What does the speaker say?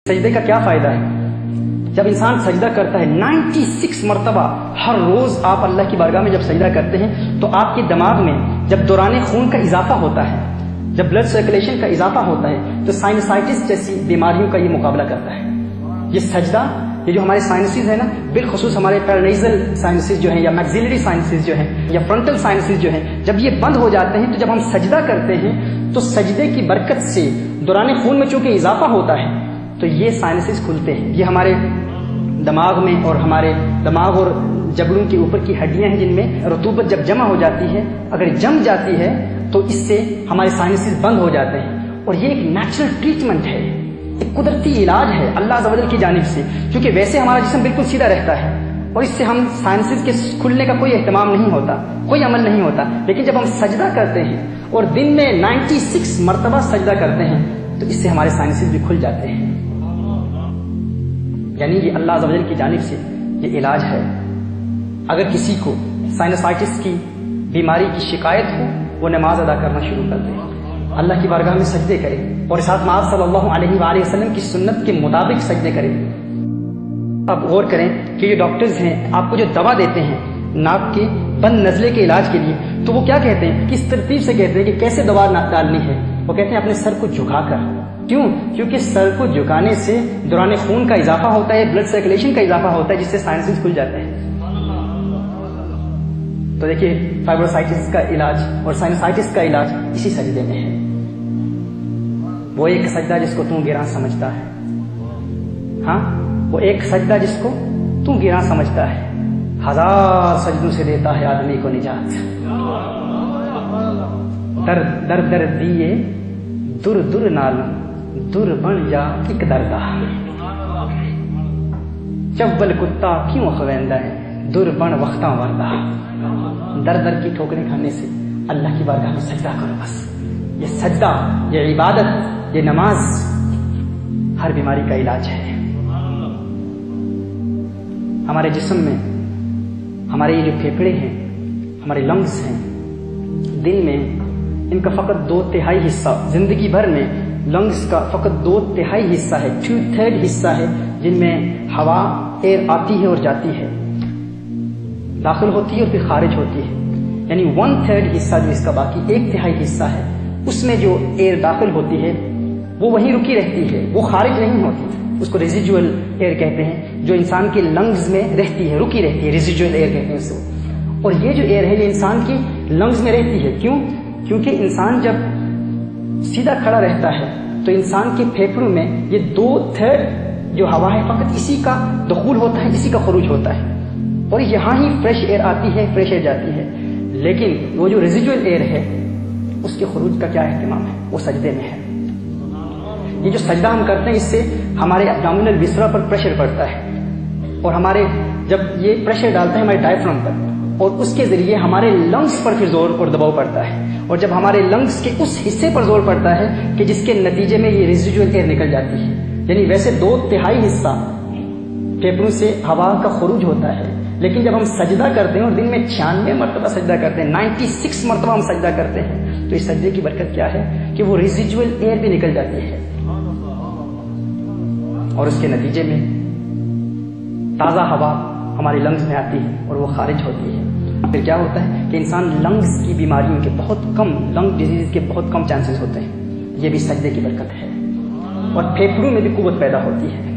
سجدے کا کیا فائدہ ہے؟ جب انسان سجدہ کرتا ہے 96 مرتبہ ہر روز آپ اللہ کی بارگاہ میں جب سجدہ کرتے ہیں تو آپ کے دماغ میں جب دوران خون کا اضافہ ہوتا ہے، جب بلڈ سرکولیشن کا اضافہ ہوتا ہے تو سائنسائٹس جیسی بیماریوں کا یہ مقابلہ کرتا ہے۔ یہ سجدہ، یہ جو ہمارے سائنسز ہیں نا، بالخصوص ہمارے پیرانیزل سائنسز جو ہیں یا میگزیلری سائنسز جو ہیں یا فرنٹل سائنسز جو ہیں، جب یہ بند ہو جاتے ہیں تو جب ہم سجدہ کرتے ہیں تو سجدے کی برکت سے دوران خون میں چونکہ اضافہ ہوتا ہے تو یہ سائنسز کھلتے ہیں۔ یہ ہمارے دماغ میں اور ہمارے دماغ اور جبڑوں کے اوپر کی ہڈیاں ہیں جن میں رطوبت جب جمع ہو جاتی ہے، اگر جم جاتی ہے تو اس سے ہمارے سائنسز بند ہو جاتے ہیں، اور یہ ایک نیچرل ٹریٹمنٹ ہے، ایک قدرتی علاج ہے اللہ عز و جل کی جانب سے، کیونکہ ویسے ہمارا جسم بالکل سیدھا رہتا ہے اور اس سے ہم سائنسز کے کھلنے کا کوئی اہتمام نہیں ہوتا، کوئی عمل نہیں ہوتا، لیکن جب ہم سجدہ کرتے ہیں اور دن میں 96 مرتبہ سجدہ کرتے ہیں تو اس سے ہمارے سائنسز بھی کھل جاتے ہیں۔ یعنی یہ اللہ عز و جل کی جانب سے یہ علاج ہے۔ اگر کسی کو سائنسائٹس کی بیماری کی شکایت ہو، وہ نماز ادا کرنا شروع کر دے، اللہ کی بارگاہ میں سجدے کرے اور ساتھ میں آپ صلی اللہ علیہ وآلہ وسلم کی سنت کے مطابق سجدے کرے۔ اب غور کریں کہ یہ ڈاکٹرز ہیں آپ کو جو دوا دیتے ہیں ناک کے بند نزلے کے علاج کے لیے، تو وہ کیا کہتے ہیں، کس ترتیب سے کہتے ہیں کہ کیسے دوا ڈالنی ہے؟ وہ کہتے ہیں اپنے سر کو جھکا کر۔ کیوں؟ کیونکہ سر کو جھکانے سے دوران خون کا اضافہ ہوتا ہے، بلڈ سرکولیشن کا اضافہ ہوتا ہے، جس سے سائنسز کھل جاتے ہیں۔ تو دیکھیے فائبروسائٹس کا علاج اور سائنسائٹس کا علاج اسی سجدے میں ہے۔ وہ ایک سجدہ جس کو تو گراں سمجھتا ہے، ہاں وہ ایک سجدہ جس کو تو گراں سمجھتا ہے، 1000 سجدوں سے دیتا ہے آدمی کو نجات۔ در در در دیے در در نالوں در بن جا ایک دردہ، چول کتا کیوں خویندہ ہے در بن وقتاں وردہ۔ در در کی ٹھوکریں کھانے سے اللہ کی بارگاہ میں سجدہ کرو بس۔ یہ سجدہ، یہ عبادت، یہ نماز ہر بیماری کا علاج ہے۔ ہمارے جسم میں ہمارے یہ جو پھیپھڑے ہیں، ہمارے لنگز ہیں، دن میں ان کا فقط 2/3 حصہ، زندگی بھر میں لنگز کا فقط 2/3 حصہ ہے، 2/3 حصہ ہے جن میں ہوا ایئر آتی ہے اور جاتی ہے، داخل ہوتی ہے اور پھر خارج ہوتی ہے۔ یعنی 1/3 حصہ جو اس کا باقی 1/3 حصہ ہے، اس میں جو ایئر داخل ہوتی ہے وہ وہیں رکی رہتی ہے، وہ خارج نہیں ہوتی۔ اس کو ریزیڈول ایئر کہتے ہیں، جو انسان کے لنگز میں رہتی ہے، رکی رہتی ہے، ریزیڈول ایئر کہتے ہیں اس کو۔ اور یہ جو ایئر ہے یہ انسان کی لنگز میں رہتی ہے۔ کیوں؟ کیونکہ انسان جب سیدھا کھڑا رہتا ہے تو انسان کے پھیپھڑوں میں یہ 2/3 جو ہوا ہے فقط اسی کا دخول ہوتا ہے، اسی کا خروج ہوتا ہے، اور یہاں ہی فریش ایئر آتی ہے، فریش ایئر جاتی ہے۔ لیکن وہ جو ریزیڈول ایئر ہے اس کے خروج کا کیا اہتمام ہے؟ وہ سجدے میں ہے۔ یہ جو سجدہ ہم کرتے ہیں اس سے ہمارے ابڈومینل وسرا پر پریشر پڑتا ہے، اور ہمارے جب یہ پریشر ڈالتا ہے ہمارے ڈائفرام پر، اور اس کے ذریعے ہمارے لنگز پر پھر زور اور دباؤ پڑتا ہے، اور جب ہمارے لنگز کے اس حصے پر زور پڑتا ہے کہ جس کے نتیجے میں یہ ریزیڈول ایئر نکل جاتی ہے۔ یعنی ویسے 2/3 حصہ پھیپھڑوں سے ہوا کا خروج ہوتا ہے، لیکن جب ہم سجدہ کرتے ہیں اور دن میں 96 مرتبہ سجدہ کرتے ہیں، 96 مرتبہ ہم سجدہ کرتے ہیں، تو اس سجدے کی برکت کیا ہے کہ وہ ریزیڈول ایئر بھی نکل جاتی ہے، اور اس کے نتیجے میں تازہ ہوا ہمارے لنگز میں آتی ہے اور وہ خارج ہوتی ہے۔ پھر کیا ہوتا ہے کہ انسان لنگز کی بیماریوں کے بہت کم، لنگ ڈیزیز کے بہت کم چانسز ہوتے ہیں۔ یہ بھی سجدے کی برکت ہے، اور پھیپھڑوں میں بھی قوت پیدا ہوتی ہے۔